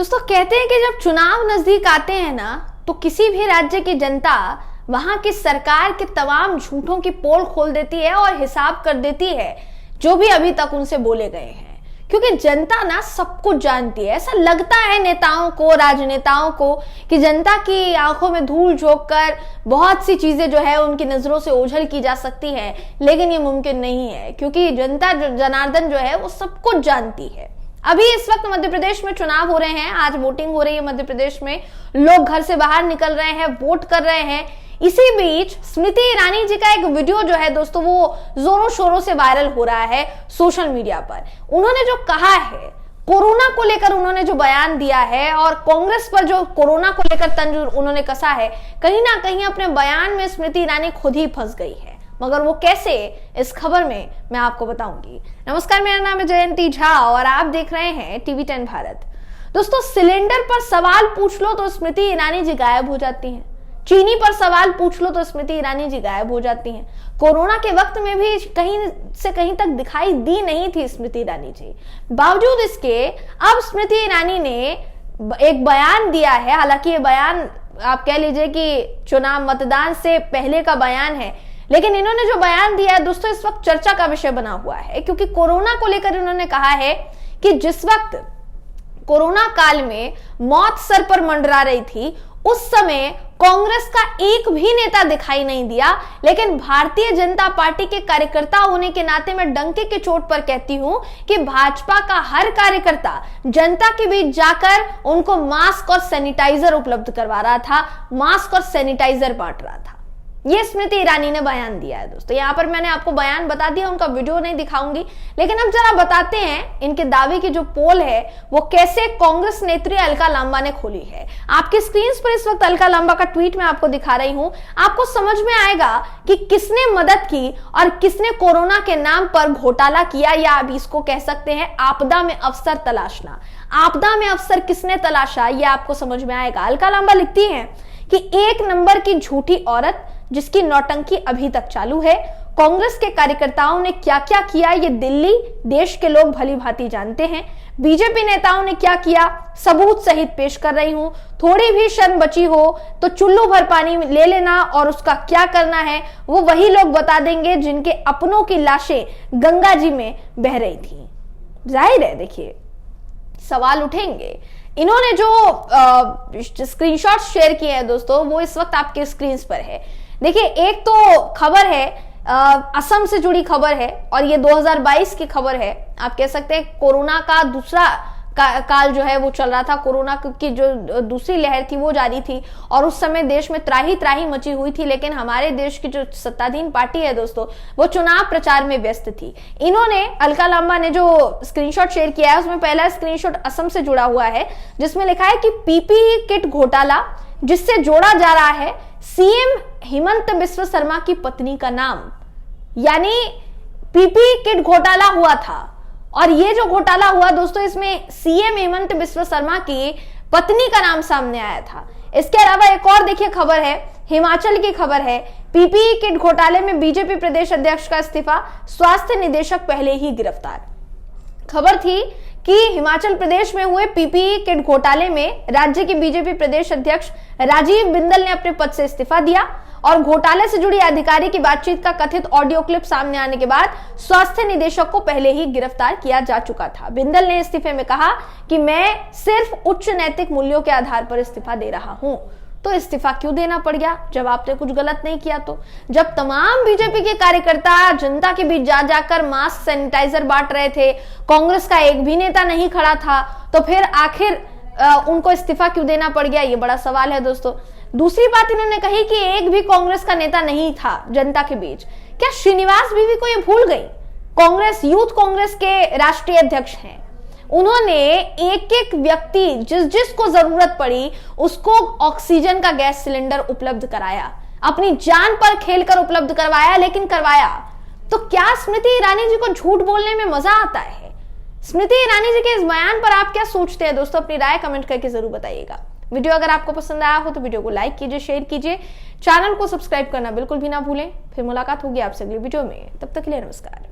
दोस्तों कहते हैं कि जब चुनाव नजदीक आते हैं ना, तो किसी भी राज्य की जनता वहां की सरकार के तमाम झूठों की पोल खोल देती है और हिसाब कर देती है जो भी अभी तक उनसे बोले गए हैं। क्योंकि जनता ना सब कुछ जानती है। ऐसा लगता है नेताओं को, राजनेताओं को, कि जनता की आंखों में धूल झोंक कर बहुत सी चीजें जो है उनकी नजरों से ओझल की जा सकती है, लेकिन ये मुमकिन नहीं है क्योंकि जनता जनार्दन जो है वो सब कुछ जानती है। अभी इस वक्त मध्य प्रदेश में चुनाव हो रहे हैं, आज वोटिंग हो रही है मध्य प्रदेश में, लोग घर से बाहर निकल रहे हैं, वोट कर रहे हैं। इसी बीच स्मृति ईरानी जी का एक वीडियो जो है दोस्तों वो जोरों शोरों से वायरल हो रहा है सोशल मीडिया पर। उन्होंने जो कहा है, कोरोना को लेकर उन्होंने जो बयान दिया है और कांग्रेस पर जो कोरोना को लेकर तंज उन्होंने कसा है, कहीं ना कहीं अपने बयान में स्मृति ईरानी खुद ही फंस गई है। मगर वो कैसे, इस खबर में मैं आपको बताऊंगी। नमस्कार, मेरा नाम है जयंती झा और आप देख रहे हैं टीवी 10 भारत। दोस्तों, सिलेंडर पर सवाल पूछ लो तो स्मृति ईरानी जी गायब हो जाती हैं। चीनी पर सवाल पूछ लो तो स्मृति ईरानी जी गायब हो जाती हैं। कोरोना के वक्त में भी कहीं से कहीं तक दिखाई दी नहीं थी स्मृति ईरानी जी। बावजूद इसके अब स्मृति ईरानी ने एक बयान दिया है। हालांकि ये बयान आप कह लीजिए कि चुनाव मतदान से पहले का बयान है, लेकिन इन्होंने जो बयान दिया है दोस्तों इस वक्त चर्चा का विषय बना हुआ है। क्योंकि कोरोना को लेकर इन्होंने कहा है कि जिस वक्त कोरोना काल में मौत सर पर मंडरा रही थी, उस समय कांग्रेस का एक भी नेता दिखाई नहीं दिया, लेकिन भारतीय जनता पार्टी के कार्यकर्ता होने के नाते मैं डंके की चोट पर कहती हूं कि भाजपा का हर कार्यकर्ता जनता के बीच जाकर उनको मास्क और सैनिटाइजर उपलब्ध करवा रहा था, मास्क और सैनिटाइजर बांट रहा था। ये स्मृति ईरानी ने बयान दिया है दोस्तों। यहाँ पर मैंने आपको बयान बता दिया, उनका वीडियो नहीं दिखाऊंगी, लेकिन अब जरा बताते हैं इनके दावे की जो पोल है वो कैसे कांग्रेस नेत्री अलका लांबा ने खोली है। आपकी स्क्रीन पर इस वक्त अलका लांबा का ट्वीट मैं आपको दिखा रही हूं। आपको समझ में आएगा कि किसने मदद की और किसने कोरोना के नाम पर घोटाला किया, या अभी इसको कह सकते हैं आपदा में अवसर तलाशना। आपदा में अवसर किसने तलाशा ये आपको समझ में आएगा। अलका लांबा लिखती है कि एक नंबर की झूठी औरत जिसकी नौटंकी अभी तक चालू है। कांग्रेस के कार्यकर्ताओं ने क्या क्या किया ये दिल्ली देश के लोग भली भांति जानते हैं। बीजेपी नेताओं ने क्या किया सबूत सहित पेश कर रही हूं। थोड़ी भी शर्म बची हो तो चुल्लू भर पानी ले लेना और उसका क्या करना है वो वही लोग बता देंगे जिनके अपनों की लाशें गंगा जी में बह रही थी। जाहिर है, देखिए सवाल उठेंगे। इन्होंने जो स्क्रीनशॉट शेयर किए हैं दोस्तों वो इस वक्त आपके स्क्रीन पर है। देखिए, एक तो खबर है असम से जुड़ी खबर है और ये 2022 की खबर है। आप कह सकते हैं कोरोना का दूसरा काल जो है वो चल रहा था। कोरोना की जो दूसरी लहर थी वो जारी थी और उस समय देश में त्राही त्राही मची हुई थी, लेकिन हमारे देश की जो सत्ताधीन पार्टी है दोस्तों वो चुनाव प्रचार में व्यस्त थी। इन्होंने, अलका लांबा ने जो स्क्रीनशॉट शेयर किया है उसमें पहला स्क्रीनशॉट असम से जुड़ा हुआ है जिसमें लिखा है कि पीपीई किट घोटाला जिससे जोड़ा जा रहा है सीएम हेमंत बिस्वा शर्मा की पत्नी का नाम। यानी पीपीई किट घोटाला हुआ था और ये जो घोटाला हुआ दोस्तों इसमें सीएम हेमंत बिस्वा शर्मा की पत्नी का नाम सामने आया था। इसके अलावा एक और देखिए खबर है, हिमाचल की खबर है, पीपीई किट घोटाले में बीजेपी प्रदेश अध्यक्ष का इस्तीफा, स्वास्थ्य निदेशक पहले ही गिरफ्तार। खबर थी कि हिमाचल प्रदेश में हुए पीपीई किट घोटाले में राज्य के बीजेपी प्रदेश अध्यक्ष राजीव बिंदल ने अपने पद से इस्तीफा दिया और घोटाले से जुड़ी अधिकारी की बातचीत का कथित ऑडियो क्लिप सामने आने के बाद स्वास्थ्य निदेशक को पहले ही गिरफ्तार किया जा चुका था। बिंदल ने इस्तीफे में कहा कि मैं सिर्फ उच्च नैतिक मूल्यों के आधार पर इस्तीफा दे रहा हूं। तो इस्तीफा क्यों देना पड़ गया जब आपने कुछ गलत नहीं किया? तो जब तमाम बीजेपी के कार्यकर्ता जनता के बीच जा जाकर मास्क सैनिटाइजर बांट रहे थे, कांग्रेस का एक भी नेता नहीं खड़ा था, तो फिर आखिर उनको इस्तीफा क्यों देना पड़ गया, ये बड़ा सवाल है दोस्तों। दूसरी बात इन्होंने कही कि एक भी कांग्रेस का नेता नहीं था जनता के बीच। क्या श्रीनिवास बीवी को ये भूल गई? कांग्रेस, यूथ कांग्रेस के राष्ट्रीय अध्यक्ष हैं। उन्होंने एक एक व्यक्ति जिसको जरूरत पड़ी उसको ऑक्सीजन का गैस सिलेंडर उपलब्ध कराया, अपनी जान पर खेलकर उपलब्ध करवाया, लेकिन करवाया। तो क्या स्मृति ईरानी जी को झूठ बोलने में मजा आता है? स्मृति ईरानी जी के इस बयान पर आप क्या सोचते हैं दोस्तों? अपनी राय कमेंट करके जरूर बताइएगा। वीडियो अगर आपको पसंद आया हो तो वीडियो को लाइक कीजिए, शेयर कीजिए, चैनल को सब्सक्राइब करना बिल्कुल भी ना भूलें। फिर मुलाकात होगी आपसे अगली वीडियो में, तब तक के लिए नमस्कार।